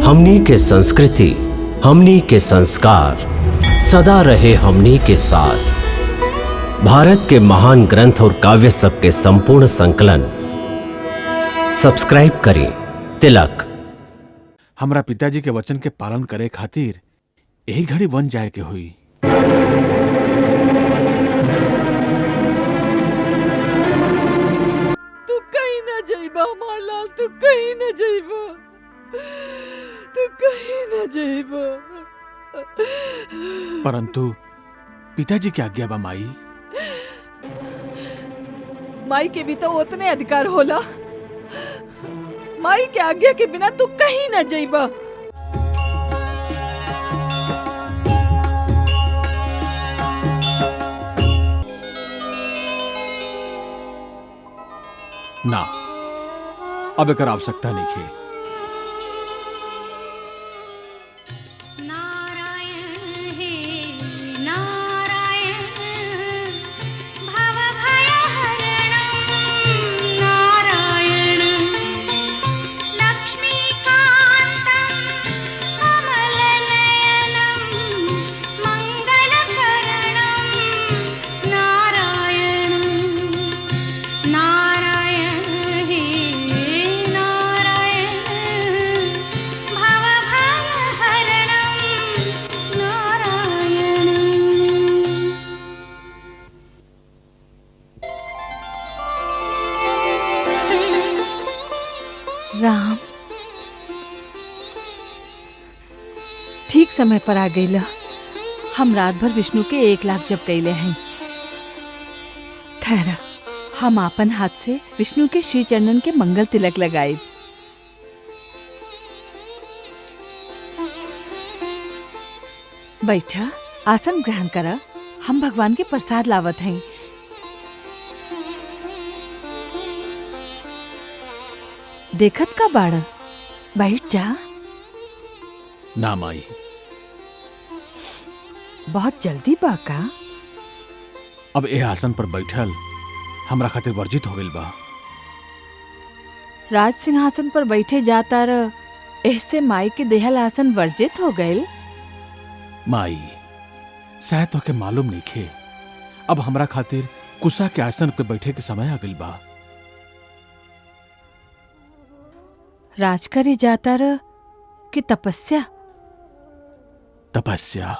हमनी के संस्कृति, हमनी के संस्कार सदा रहे हमनी के साथ। भारत के महान ग्रंथ और काव्य सब के संपूर्ण संकलन सब्सक्राइब करें तिलक। हमरा पिताजी के वचन के पालन करे खातिर यही घड़ी बन जाए के हुई। तू कहीं न जाइबा हमार लाल, तू कहीं न जाइबा, तू कहीं न जाइबा। परंतु पिताजी की आज्ञा बा माई। माई के भी तो उतने अधिकार होला। माई के आज्ञा के बिना तू कहीं न जाइबा। ना, अब एकर आवश्यकता नहीं है। राम, ठीक समय पर आ गईला। हम रात भर विष्णु के 1 लाख जप कैले हैं। ठहरा, हम आपन हाथ से विष्णु के श्री चरणन के मंगल तिलक लगाए। बैठा, आसन ग्रहण करा। हम भगवान के प्रसाद लावत हैं। देखत का बाड़ा, बैठ जा। ना माई, बहुत जल्दी बाका। अब ए आसन पर बैठल हमरा खातिर वर्जित हो गइल बा। राज सिंहासन पर बैठे जाता र ऐसे माई के देहल आसन वर्जित हो गए। माई, शायद तो के मालूम नहीं खे, अब हमरा खातिर कुसा के आसन पे बैठे के समय आ गइल बा। राज करे जाता र कि तपस्या? तपस्या।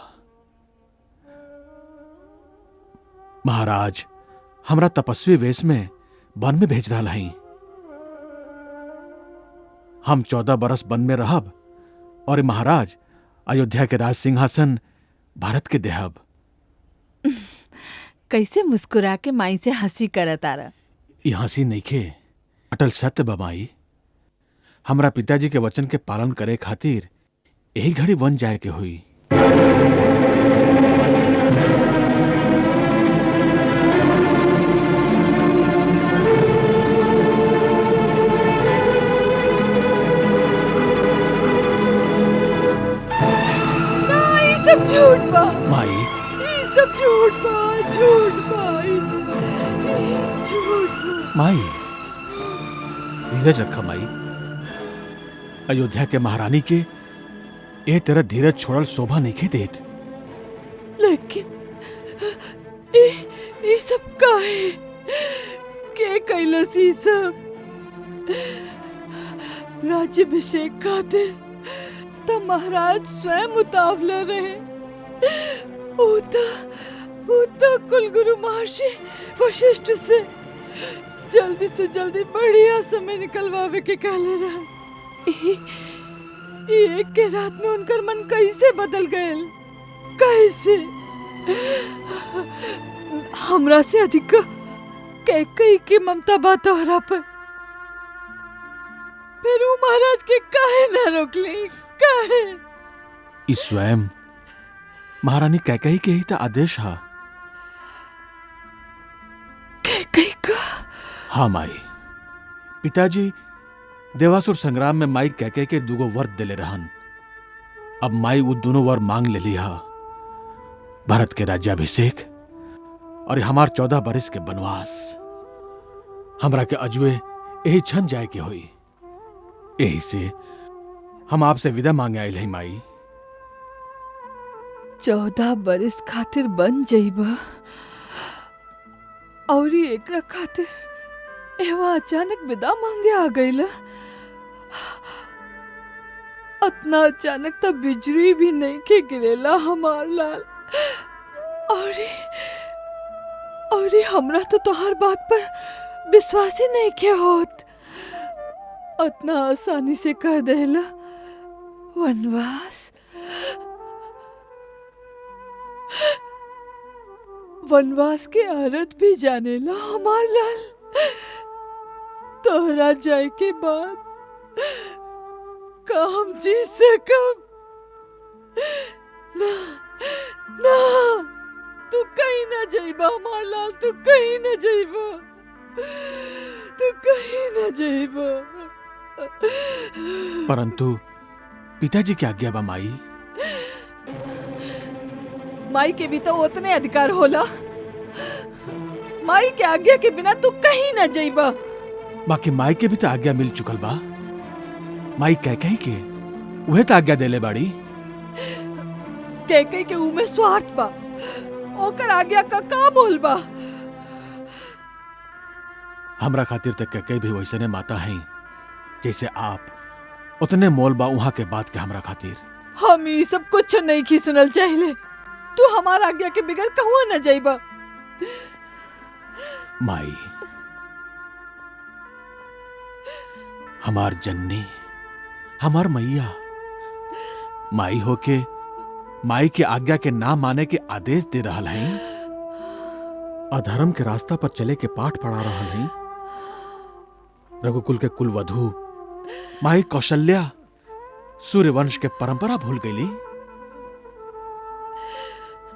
महाराज हमरा तपस्वी वेश में वन में भेज रहा हई। हम 14 बरस वन में रहब और महाराज अयोध्या के राज सिंहासन भारत के देहब। कैसे मुस्कुरा के माई से हंसी करत आरा। ई हंसी नइखे, अटल सत्य बा माई। हमरा पिताजी के वचन के पालन करे खातिर यही घड़ी बन जाए के हुई। ना, ये सब झूठ बा माई, ये सब झूठ बा, झूठ बा, ये झूठ बा। माई धीरज रखा माई। अयोध्या के महारानी के ए तेरा धीरज छोड़ल शोभा नहीं खे देत। लेकिन ये सब काहे के कैलस? ई सब राज्याभिषेक खातिर तो महाराज स्वयं उतावले रहे। उता कुलगुरु महर्षि वशिष्ठ से जल्दी बढ़िया समय निकलवावे के कहले रहा। एक के रात में उनकर मन कैसे बदल गए? कैसे? हमरा से अधिक कैकेयी की ममता बा तोहरा पर। फिर वो महाराज के काहे ना रोकली? काहे? ई स्वयं महारानी कैकेयी के ही तो आदेश हा। कैकेयी का? हाँ माई, पिताजी देवासुर संग्राम में माई कैकेयी के 2 वर दिले रहन। अब माई वो दोनों वर मांग ले लिया, भारत के राज्याभिषेक और हमार 14 बरस के वनवास। हमरा के अजवे यही छन जाए के होई। यही से हम आपसे विदा मांगे आयल हैं माई। 14 बरिस खातिर बन जइबा और एकरा खातिर एवा अचानक विदा मांगे आ गईला। अतना अचानक तब बिजली भी नहीं के गिरेला हमार लाल। और हमरा तो तोहर बात पर विश्वास ही नहीं के होत। अतना आसानी से कह देला वनवास के औरत भी जानेला हमार लाल। तोहरा जाए के बाद का हम जी सकब? ना ना, तू कहीं ना जाइबा हमार लाल, तू कहीं ना जाइबा, तू कहीं ना जाइबा। परंतु पिताजी की आज्ञा बा माई। माई के भी तो उतने अधिकार होला। माई के आज्ञा के बिना तू कहीं ना जाइबा। बाकी माई के भी तो आज्ञा मिल चुकल बा। माई कह कही के उहे तो आज्ञा देले बाड़ी। कह के उमे स्वार्थ बा, ओकर आज्ञा का काम होल बा। हमरा खातिर तक कह भी वैसने माता हैं जैसे आप, उतने मोल बा वहां के बात के हमरा खातिर। हम ये सब कुछ नहीं की सुनल चाहिए। तू हमारा आज्ञा के बिगड़ कहूँ न जाइबा। माई, हमार जन्नी, हमार मैया, माई होके माई के आज्ञा के ना माने के आदेश दे रहल हैं। अधर्म के रास्ता पर चले के पाठ पढ़ा रहल हैं। रघुकुल के कुलवधु माई कौशल्या सूर्यवंश के परंपरा भूल गईली।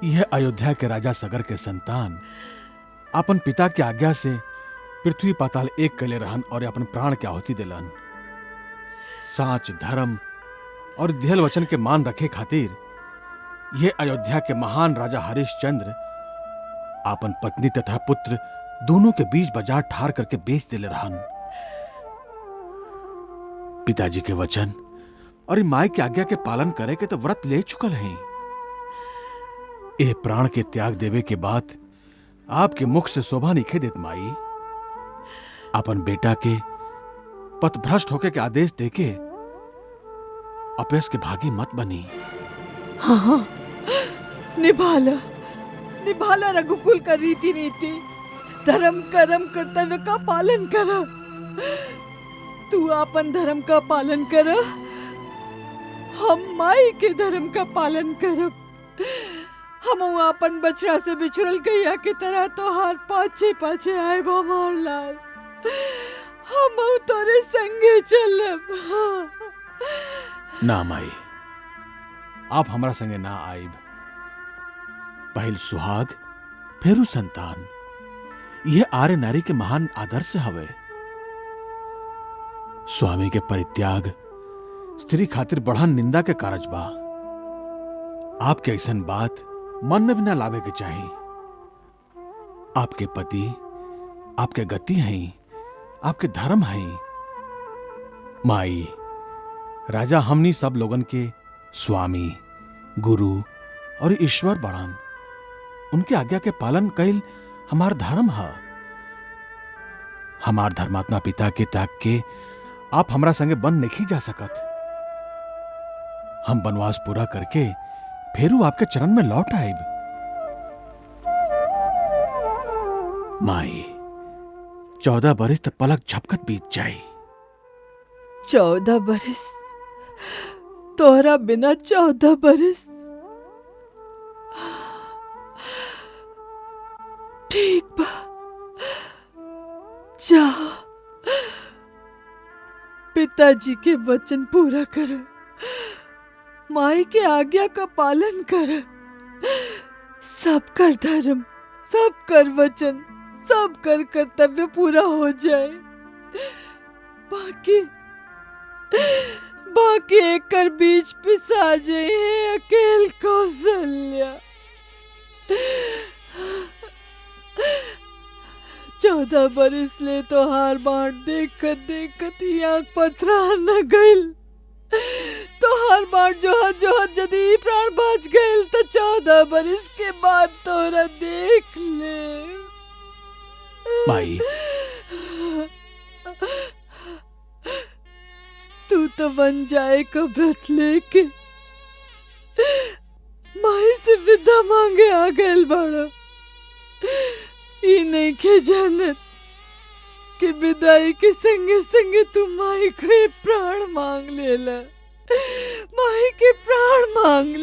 यह अयोध्या के राजा सगर के संतान अपन पिता के आज्ञा से पृथ्वी पाताल एक कले रहन और अपन प्राण के आहुति दिलन। साच, धर्म और दिहल वचन के मान रखे खातिर यह अयोध्या के महान राजा हरिश्चंद्र अपन पत्नी तथा पुत्र दोनों के बीच बाजार ठार करके बेच दिले रहन। पिताजी के वचन और माई की आज्ञा के पालन करे के तो व्रत ले चुकल हैं। ए प्राण के त्याग देवे के बाद आपके मुख से शोभा निखे देत माई। अपन बेटा के पथभ्रष्ट होके के आदेश देके अपयस के भागी मत बनी। हाँ, निभाला रघुकुल का रीति नीति, धर्म कर्म कर्तव्य का पालन कर। तू अपन धर्म का पालन कर, हम माई के धर्म का पालन करब। हम अपन बछड़ा से बिछुड़ल गैया की तरह तोहार पाछे पाछे आए हमार लाल। हम तोरे संगे चलब। ना माई, आप हमरा संगे ना आइब। पहल सुहाग फेरू संतान, यह आर्य नारी के महान आदर्श हवे। स्वामी के परित्याग स्त्री खातिर बढ़न निंदा के कारज बा। आपके ऐसन बात मन में भी ना लावे के चाहिए। आपके पति आपके गति हैं, आपके धर्म हैं। माई, राजा हमनी सब लोगन के स्वामी, गुरु और ईश्वर बड़न। उनके आज्ञा के पालन कैल हमार धर्म है। हमार धर्मात्मा पिता के त्याग के आप हमरा संगे बन नहीं जा सकत। हम वनवास पूरा करके फेरू आपके चरण में लौट आएब। माई, 14 बरिस तक पलक झपकत बीत जाए। 14 बरिस तोहरा बिना 14 बरिस। ठीक बा, जा पिताजी के वचन पूरा कर, माई के आज्ञा का पालन कर। सब कर धर्म, सब कर वचन, सब कर कर्तव्य पूरा हो जाए। बाकी एक कर बीच पिसा जाए है अकेल कौशल्या। 14 बरिस ले तो हार बांट देखत देखत ही आंख पथरा न गइल। तो हर बार जोहत यदि प्राण बच गए तो 14 बरस के बाद तोरा देख ले। माई, तू तो बन जाए को व्रत लेके माई से विदा मांगे आ गए बड़ा। ई नहीं के जानत कि विदाई के संगे संगे तू माई के प्राण मांग लेला, माई के प्राण मांग